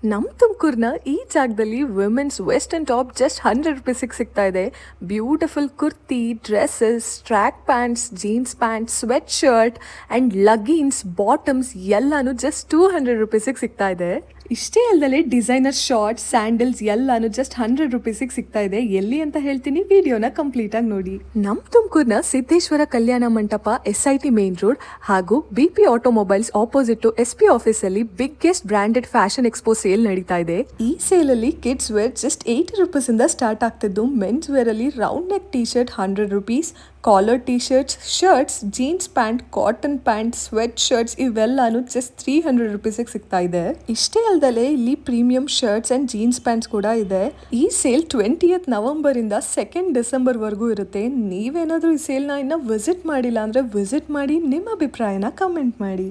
ನಮ್ಮ ತುಮಕೂರಿನ ಈ ಜಾಗದಲ್ಲಿ ವಿಮೆನ್ಸ್ ವೆಸ್ಟರ್ನ್ ಟಾಪ್ ಜಸ್ಟ್ 100 ರುಪೀಸಿಗೆ ಸಿಗ್ತಾ ಇದೆ. Beautiful kurti, dresses, track pants, jeans pants, sweatshirt and leggings, bottoms ಎಲ್ಲಾನು ಜಸ್ಟ್ 200 ರುಪೀಸಿಗೆ ಸಿಗ್ತಾ ಇದೆ. ಇಷ್ಟೇ ಅಲ್ಲದೆ ಡಿಸೈನರ್ ಶಾರ್ಟ್ಸ್, ಸ್ಯಾಂಡಲ್ಸ್ ಎಲ್ಲಾನು ಜಸ್ಟ್ 100 ರುಪೀಸಿಗೆ ಸಿಗ್ತಾ ಇದೆ. ಎಲ್ಲಿ ಅಂತ ಹೇಳ್ತೀನಿ, ವಿಡಿಯೋನ ಕಂಪ್ಲೀಟ್ ಆಗಿ ನೋಡಿ. ನಮ್ಮ ತುಮಕೂರಿನ Siddeshwara Kalyana Mantapa, SIT main road ಹಾಗೂ BP automobiles opposite SP office ಅಲ್ಲಿ biggest branded fashion expo sale ನಡೀತಾ ಇದೆ. ಈ ಸೇಲ್ ಅಲ್ಲಿ ಕಿಡ್ಸ್ ವೇರ್ ಜಸ್ಟ್ 80 ರುಪೀಸ್ ಇಂದ ಸ್ಟಾರ್ಟ್ ಆಗ್ತಿದ್ದು, ಮೆನ್ಸ್ ವೇರ್ ಅಲ್ಲಿ round neck T shirt 100 rupees, collar T shirts, shirts, jeans pant, cotton pant, sweat shirts ಇವೆಲ್ಲಾನು just 300 ರುಪೀಸಿಗೆ ಸಿಗ್ತಾ ಇದೆ. ಇಷ್ಟೇ ಅಲ್ಲದೆ ಇಲ್ಲಿ premium shirts and jeans pants ಕೂಡ ಇದೆ. ಈ ಸೇಲ್ 20th ನವೆಂಬರ್ ಇಂದ 2nd ಡಿಸೆಂಬರ್ ವರೆಗೂ ಇರುತ್ತೆ. ನೀವೇನಾದ್ರೂ ಈ ಸೇಲ್ ನ ಇನ್ನ ವಿಸಿಟ್ ಮಾಡಿಲ್ಲ ಅಂದ್ರೆ ವಿಸಿಟ್ ಮಾಡಿ, ನಿಮ್ಮ ಅಭಿಪ್ರಾಯನ ಕಮೆಂಟ್ ಮಾಡಿ.